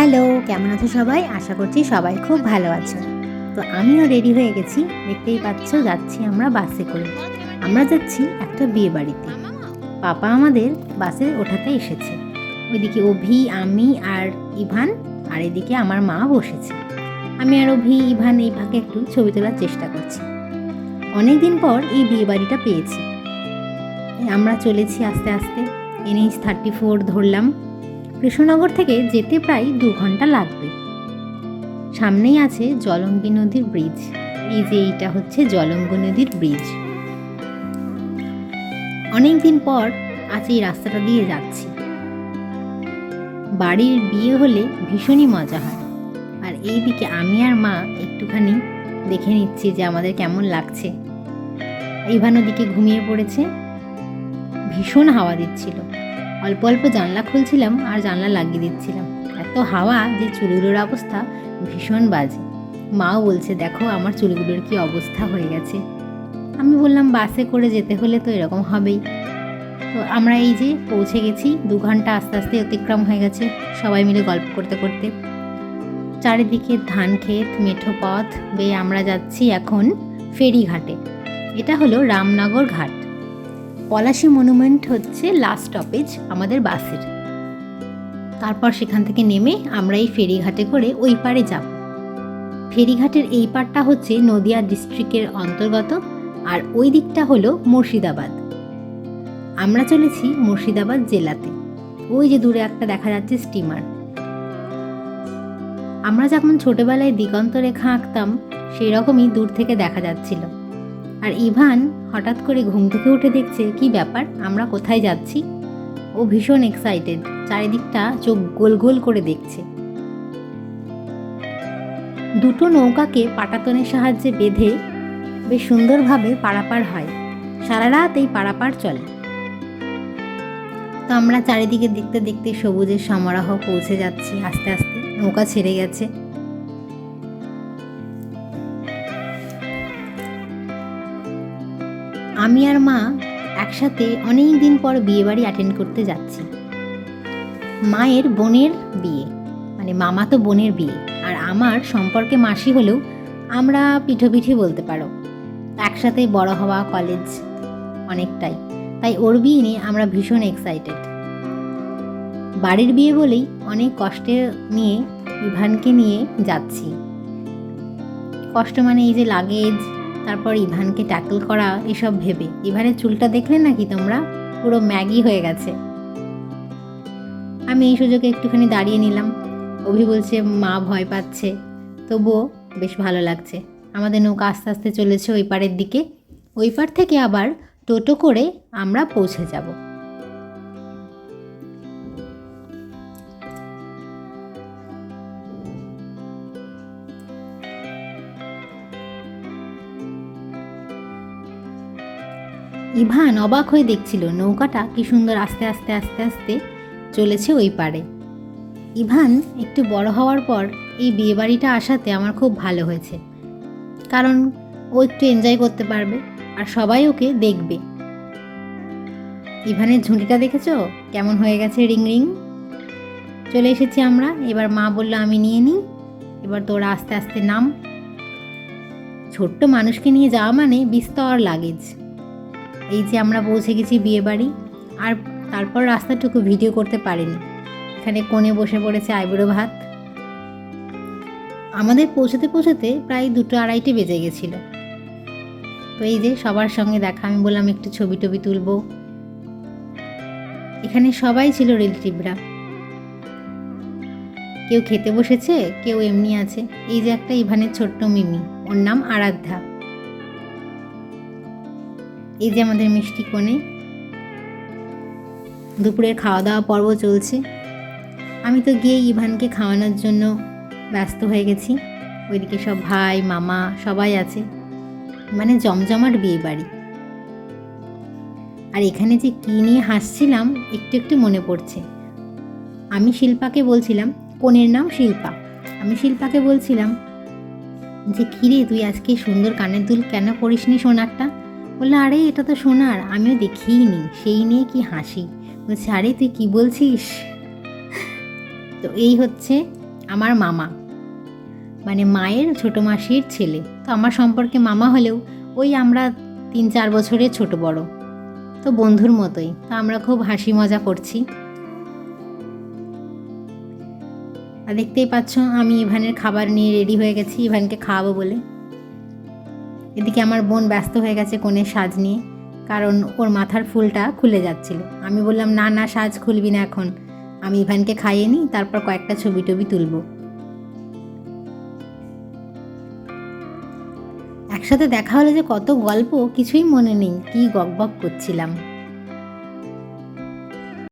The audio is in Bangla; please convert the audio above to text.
হ্যালো, কেমন আছো সবাই? আশা করছি সবাই খুব ভালো আছো। তো আমিও রেডি হয়ে গেছি। দেখতেই পাচ্ছ, যাচ্ছি আমরা বাসে করে। আমরা যাচ্ছি একটা বিয়ে বাড়িতে। পাপা আমাদের বাসে ওঠাতে এসেছে। ওইদিকে অভি, আমি আর ইভান, আর এদিকে আমার মা বসেছে। আমি আর অভি, ইভান এই ফাঁকে একটু ছবি তোলার চেষ্টা করছি। অনেক দিন পর এই বিয়ে বাড়িটা পেয়েছি। আমরা চলেছি আস্তে আস্তে। NH-34 ধরলাম। কৃষ্ণনগর থেকে যেতে প্রায় 2 ঘন্টা লাগবে। সামনেই আছে জলঙ্গি নদীর ব্রিজ। এই যে এইটা হচ্ছে জলঙ্গি নদীর ব্রিজ। অনেক দিন পর আজ এই রাস্তাটা দিয়ে যাচ্ছি। বাড়ির বিয়ে হলে ভীষণই মজা হয়। আর এইদিকে আমি আর মা একটুখানি দেখে নিচ্ছি যে আমাদের কেমন লাগছে। ইভান ওদিকে ঘুমিয়ে পড়েছে। ভীষণ হাওয়া দিচ্ছিল। অল্প অল্প জানলা খুলছিলাম আর জানলা লাগিয়ে দিচ্ছিলাম। এত হাওয়া যে চুলগুলোর অবস্থা ভীষণ বাজে। মাও বলছে, দেখো আমার চুলগুলোর কি অবস্থা হয়ে গেছে। আমি বললাম, বাসে করে যেতে হলে তো এরকম হবেই। তো আমরা এই যে পৌঁছে গেছি। 2 ঘন্টা আস্তে আস্তে অতিক্রম হয়ে গেছে, সবাই মিলে গল্প করতে করতে। চারিদিকে ধান ক্ষেত, মেঠো পথ বেয়ে আমরা যাচ্ছি এখন ফেরিঘাটে। এটা হলো রামনগর ঘাট। পলাশী মনুমেন্ট হচ্ছে লাস্ট স্টপেজ আমাদের বাসের। তারপর সেখান থেকে নেমে আমরা এই ফেরিঘাটে করে ওই পারে যাব। ফেরিঘাটের এই পারটা হচ্ছে নদিয়া ডিস্ট্রিক্টের অন্তর্গত, আর ওই দিকটা হলো মুর্শিদাবাদ। আমরা চলেছি মুর্শিদাবাদ জেলাতে। ওই যে দূরে একটা দেখা যাচ্ছে স্টিমার। আমরা যখন ছোটবেলায় দিগন্ত রেখা আঁকতাম, সেই রকমই দূর থেকে দেখা যাচ্ছিল। আর ইভান হঠাৎ করে ঘুম থেকে উঠে দেখছে কি ব্যাপার, আমরা কোথায় যাচ্ছি। ও ভীষণ এক্সাইটেড, চারিদিকটা চোখ গোল গোল করে দেখছে। দুটো নৌকাকে পাটাতনের সাহায্যে বেঁধে বেশ সুন্দরভাবে পারাপার হয়। সারা রাত এই পারাপার চলে। তো আমরা চারিদিকে দেখতে দেখতে সবুজের সমারোহ পৌঁছে যাচ্ছি আস্তে আস্তে। নৌকা ছেড়ে গেছে। আমি আর মা একসাথে অনেক দিন পর বিয়ে বাড়ি অ্যাটেন্ড করতে যাচ্ছি। মায়ের বোনের বিয়ে, মানে মামা তো বোনের বিয়ে, আর আমার সম্পর্কে মাসি হলেও আমরা পিঠোপিঠি বলতে পারো। একসাথে বড় হওয়া, কলেজ অনেকটাই, তাই ওর বিয়ে নিয়ে আমরা ভীষণ এক্সাইটেড। বাড়ির বিয়ে বলেই অনেক কষ্টে নিয়ে ইভানকে নিয়ে যাচ্ছি। কষ্ট মানে এই যে লাগেজ, তারপর ইভানকে ট্যাকল করা, এসব ভেবে। ইভানের চুলটা দেখলে নাকি তোমরা, পুরো ম্যাগি হয়ে গেছে। আমি এই সুযোগে একটুখানি দাঁড়িয়ে নিলাম। অভি বলছে মা ভয় পাচ্ছে, তবুও বেশ ভালো লাগছে। আমাদের নৌকা আস্তে আস্তে চলেছে ওই পারের দিকে। ওই পার থেকে আবার টোটো করে আমরা পৌঁছে যাব। ইভান অবাক হয়ে দেখছিল নৌকাটা কি সুন্দর আস্তে আস্তে আস্তে আস্তে চলেছে ওই পারে। ইভান একটু বড় হওয়ার পর এই বিয়েবাড়িটা আসাতে আমার খুব ভালো হয়েছে, কারণ ও একটু এনজয় করতে পারবে আর সবাই ওকে দেখবে। ইভানের ঝুঁটিটা দেখেছো কেমন হয়ে গেছে, রিং রিং। চলে এসেছি আমরা। এবার মা বললো আমি নিয়ে নিই, এবার তোরা আস্তে আস্তে নাম। ছোট্ট মানুষকে নিয়ে যাওয়া মানে বিস্তর লাগেজ। এই যে আমরা পৌঁছে গেছি বিয়ে বাড়ি। আর তারপর রাস্তাটুকু ভিডিও করতে পারিনি। এখানে কোণে বসে পড়েছে আইবুড়ো ভাত। আমাদের পৌঁছাতে পৌঁছাতে প্রায় 2-2:30 বেজে গেছিল। তো এই যে সবার সঙ্গে দেখা। আমি বললাম একটু ছবি টবি তুলবো। এখানে সবাই ছিল রিলেটিভরা। কেউ খেতে বসেছে, কেউ এমনি আছে। এই যে একটা ইভানের ছোট্ট মিমি, ওর নাম আরাধ্যা। এই যে আমাদের মিষ্টি কোণে। দুপুরের খাওয়া দাওয়া পর্ব চলছে। আমি তো গিয়ে ইভানকে খাওয়ানোর জন্য ব্যস্ত হয়ে গেছি। ওইদিকে সব ভাই, মামা সবাই আছে। মানে জমজমাট বিয়ে বাড়ি। আর এখানে যে কী নিয়ে হাসছিলাম একটু একটু মনে পড়ছে। আমি শিল্পাকে বলছিলাম, কনের নাম শিল্পা, আমি শিল্পাকে বলছিলাম যে কিরে তুই আজকে সুন্দর কানের দুল কেন পরিসনি সোনারটা। বললো আরে এটা তো সোনার, আমিও দেখিই নি। সেই নিয়ে কি হাসি। বলছে আরে তুই কি বলছিস। তো এই হচ্ছে আমার মামা, মানে মায়ের ছোটো মাসির ছেলে। তো আমার সম্পর্কে মামা হলেও ওই আমরা 3-4 বছরের ছোট বড়, তো বন্ধুর মতোই। তো আমরা খুব হাসি মজা করছি। আর দেখতেই পাচ্ছ আমি ইভানের খাবার নিয়ে রেডি হয়ে গেছি ইভানকে খাওয়াবো বলে। এদিকে আমার বোন ব্যস্ত হয়ে গেছে কনের সাজ নিয়ে, কারণ ওর মাথার ফুলটা খুলে যাচ্ছিল। আমি বললাম না না, সাজ খুলবি না এখন, আমি ইভানকে খাইয়ে নিই, তারপর কয়েকটা ছবি টবি তুলব। একসাথে দেখা হলে যে কত গল্প কিছুই মনে নেই, কি বকবক করছিলাম।